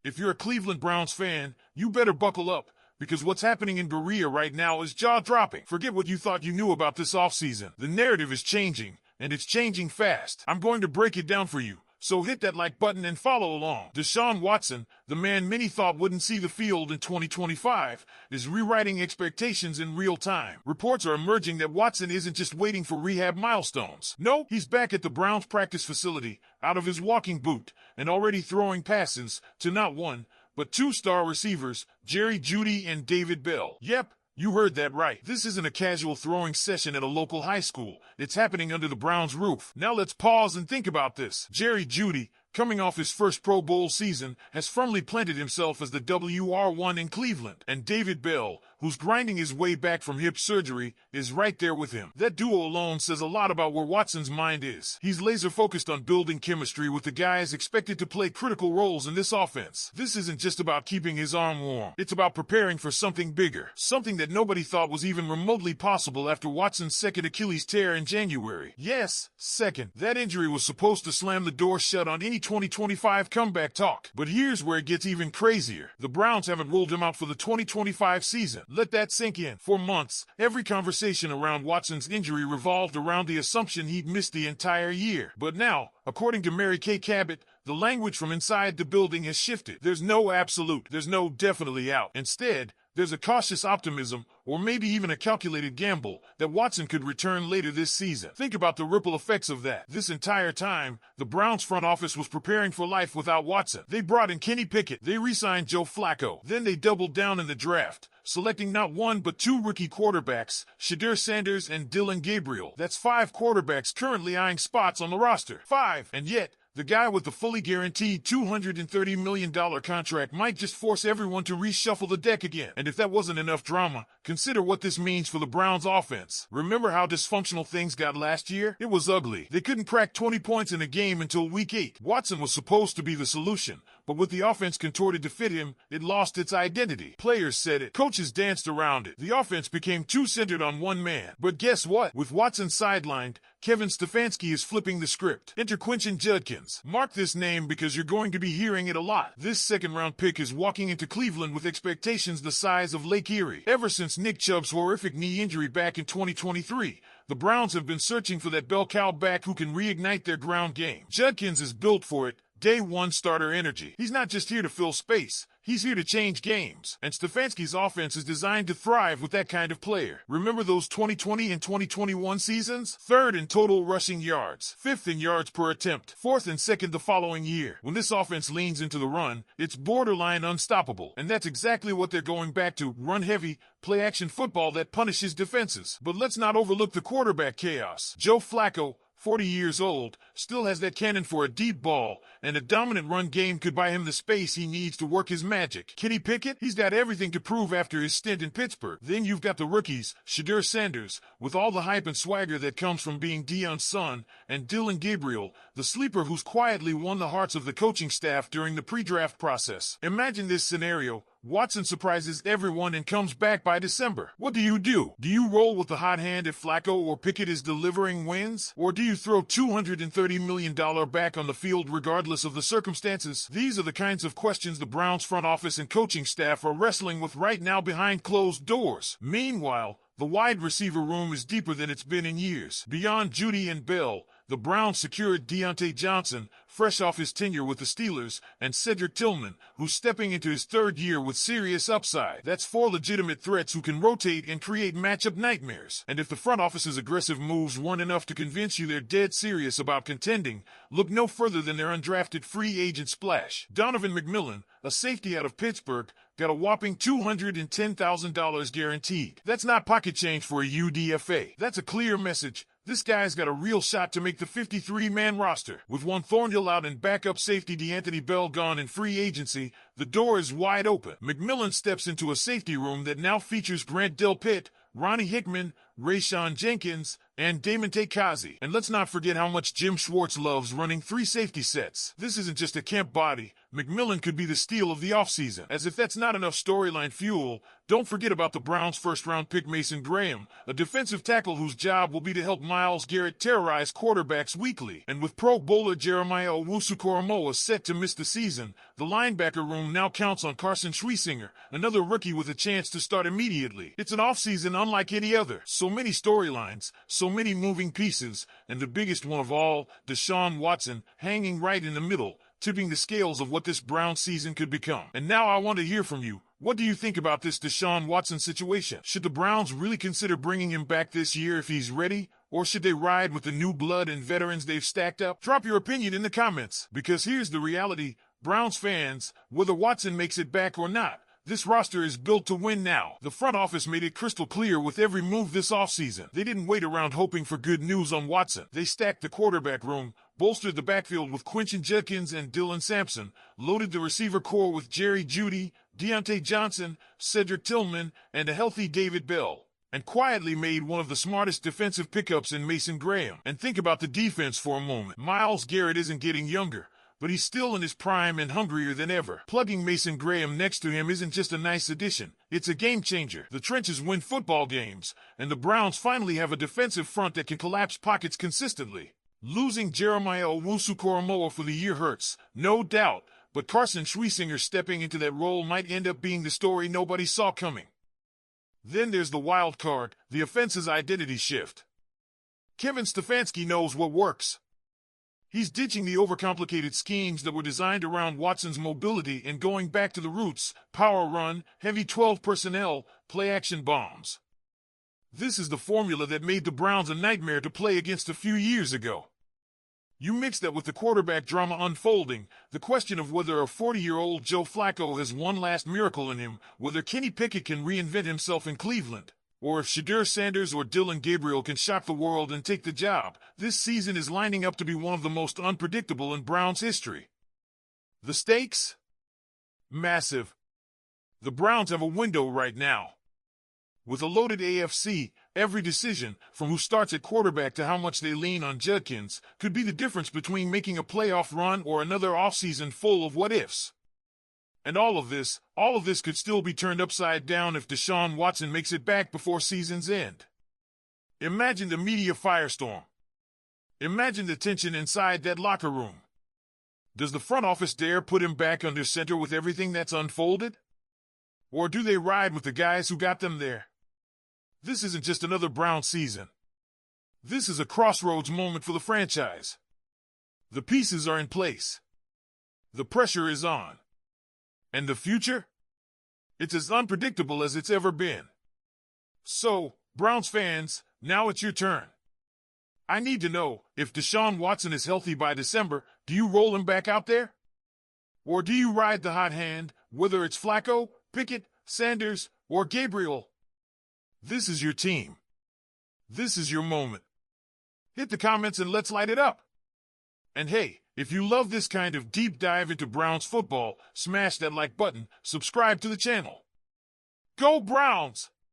If you're a Cleveland Browns fan, you better buckle up, because what's happening in Berea right now is jaw-dropping. Forget what you thought you knew about this offseason. The narrative is changing, and it's changing fast. I'm going to break it down for you, so hit that like button and follow along. Deshaun Watson, the man many thought wouldn't see the field in 2025, is rewriting expectations in real time. Reports are emerging that Watson isn't just waiting for rehab milestones. No, he's back at the Browns practice facility, out of his walking boot, and already throwing passes to not one, but two star receivers, Jerry Jeudy and David Bell. Yep, you heard that right. This isn't a casual throwing session at a local high school. It's happening under the Browns' roof. Now let's pause and think about this. Jerry Jeudy, coming off his first Pro Bowl season, has firmly planted himself as the WR1 in Cleveland. And David Bell, who's grinding his way back from hip surgery, is right there with him. That duo alone says a lot about where Watson's mind is. He's laser-focused on building chemistry with the guys expected to play critical roles in this offense. This isn't just about keeping his arm warm. It's about preparing for something bigger. Something that nobody thought was even remotely possible after Watson's second Achilles tear in January. Yes, second. That injury was supposed to slam the door shut on any 2025 comeback talk. But here's where it gets even crazier. The Browns haven't ruled him out for the 2025 season. Let that sink in. For months, every conversation around Watson's injury revolved around the assumption he'd missed the entire year. But now, according to Mary Kay Cabot, the language from inside the building has shifted. There's no absolute. There's no definitely out. Instead, there's a cautious optimism, or maybe even a calculated gamble, that Watson could return later this season. Think about the ripple effects of that. This entire time, the Browns front office was preparing for life without Watson. They brought in Kenny Pickett. They re-signed Joe Flacco. Then they doubled down in the draft, selecting not one but two rookie quarterbacks, Shedeur Sanders and Dillon Gabriel. That's 5 quarterbacks currently eyeing spots on the roster. 5. And yet, the guy with the fully guaranteed $230 million contract might just force everyone to reshuffle the deck again. And if that wasn't enough drama, consider what this means for the Browns offense. Remember how dysfunctional things got last year? It was ugly. They couldn't crack 20 points in a game until week 8. Watson was supposed to be the solution, but with the offense contorted to fit him, it lost its identity. Players said it. Coaches danced around it. The offense became too centered on one man. But guess what? With Watson sidelined, Kevin Stefanski is flipping the script. Enter Quentin Judkins. Mark this name because you're going to be hearing it a lot. This second-round pick is walking into Cleveland with expectations the size of Lake Erie. Ever since Nick Chubb's horrific knee injury back in 2023, the Browns have been searching for that bell cow back who can reignite their ground game. Judkins is built for it. Day one starter energy. He's not just here to fill space. He's here to change games. And Stefanski's offense is designed to thrive with that kind of player. Remember those 2020 and 2021 seasons? 3rd in total rushing yards, 5th in yards per attempt, 4th and 2nd the following year. When this offense leans into the run, it's borderline unstoppable. And that's exactly what they're going back to. Run heavy, play action football that punishes defenses. But let's not overlook the quarterback chaos. Joe Flacco, 40 years old, still has that cannon for a deep ball, and a dominant run game could buy him the space he needs to work his magic. Kenny Pickett, he's got everything to prove after his stint in Pittsburgh. Then you've got the rookies, Shedeur Sanders, with all the hype and swagger that comes from being Deion's son, and Dillon Gabriel, the sleeper who's quietly won the hearts of the coaching staff during the pre-draft process. Imagine this scenario. Watson surprises everyone and comes back by December. What do? Do you roll with the hot hand if Flacco or Pickett is delivering wins? Or do you throw $230 million back on the field regardless of the circumstances? These are the kinds of questions the Browns front office and coaching staff are wrestling with right now behind closed doors. Meanwhile, the wide receiver room is deeper than it's been in years. Beyond Jeudy and Bell, the Browns secured Deontay Johnson, fresh off his tenure with the Steelers, and Cedric Tillman, who's stepping into his 3rd year with serious upside. That's 4 legitimate threats who can rotate and create matchup nightmares. And if the front office's aggressive moves weren't enough to convince you they're dead serious about contending, look no further than their undrafted free agent splash. Donovan McMillan, a safety out of Pittsburgh, got a whopping $210,000 guaranteed. That's not pocket change for a UDFA. That's a clear message. This guy's got a real shot to make the 53-man roster. With one Thornhill out and backup safety DeAnthony Bell gone in free agency, the door is wide open. McMillan steps into a safety room that now features Grant Delpit, Ronnie Hickman, Rayshawn Jenkins, and Damontae Kazee. And let's not forget how much Jim Schwartz loves running 3 safety sets. This isn't just a Kemp body. McMillan could be the steal of the offseason. As if that's not enough storyline fuel, don't forget about the Browns' first-round pick Mason Graham, a defensive tackle whose job will be to help Myles Garrett terrorize quarterbacks weekly. And with Pro Bowler Jeremiah Owusu-Koramoah set to miss the season, the linebacker room now counts on Carson Schweissinger, another rookie with a chance to start immediately. It's an offseason unlike any other. So many storylines, so many moving pieces, and the biggest one of all, Deshaun Watson, hanging right in the middle, tipping the scales of what this Brown season could become. And now I want to hear from you. What do you think about this Deshaun Watson situation? Should the Browns really consider bringing him back this year if he's ready? Or should they ride with the new blood and veterans they've stacked up? Drop your opinion in the comments, because here's the reality. Browns fans, whether Watson makes it back or not, this roster is built to win now. The front office made it crystal clear with every move this offseason. They didn't wait around hoping for good news on Watson. They stacked the quarterback room, bolstered the backfield with Quentin Judkins and Dylan Sampson, loaded the receiver core with Jerry Jeudy, Deontay Johnson, Cedric Tillman, and a healthy David Bell, and quietly made one of the smartest defensive pickups in Mason Graham. And think about the defense for a moment. Myles Garrett isn't getting younger, but he's still in his prime and hungrier than ever. Plugging Mason Graham next to him isn't just a nice addition, it's a game changer. The trenches win football games, and the Browns finally have a defensive front that can collapse pockets consistently. Losing Jeremiah Owusu-Koramoah for the year hurts, no doubt, but Carson Schweissinger stepping into that role might end up being the story nobody saw coming. Then there's the wild card, the offense's identity shift. Kevin Stefanski knows what works. He's ditching the overcomplicated schemes that were designed around Watson's mobility and going back to the roots: power run, heavy 12 personnel, play-action bombs. This is the formula that made the Browns a nightmare to play against a few years ago. You mix that with the quarterback drama unfolding, the question of whether a 40-year-old Joe Flacco has one last miracle in him, whether Kenny Pickett can reinvent himself in Cleveland, or if Shedeur Sanders or Dylan Gabriel can shock the world and take the job. This season is lining up to be one of the most unpredictable in Browns history. The stakes? Massive. The Browns have a window right now. With a loaded AFC, every decision, from who starts at quarterback to how much they lean on Judkins, could be the difference between making a playoff run or another offseason full of what-ifs. And all of this could still be turned upside down if Deshaun Watson makes it back before season's end. Imagine the media firestorm. Imagine the tension inside that locker room. Does the front office dare put him back under center with everything that's unfolded? Or do they ride with the guys who got them there? This isn't just another Brown season. This is a crossroads moment for the franchise. The pieces are in place. The pressure is on. And the future? It's as unpredictable as it's ever been. So, Browns fans, now it's your turn. I need to know, if Deshaun Watson is healthy by December, do you roll him back out there? Or do you ride the hot hand, whether it's Flacco, Pickett, Sanders, or Gabriel? This is your team. This is your moment. Hit the comments and let's light it up. And hey, if you love this kind of deep dive into Browns football, smash that like button, subscribe to the channel. Go Browns!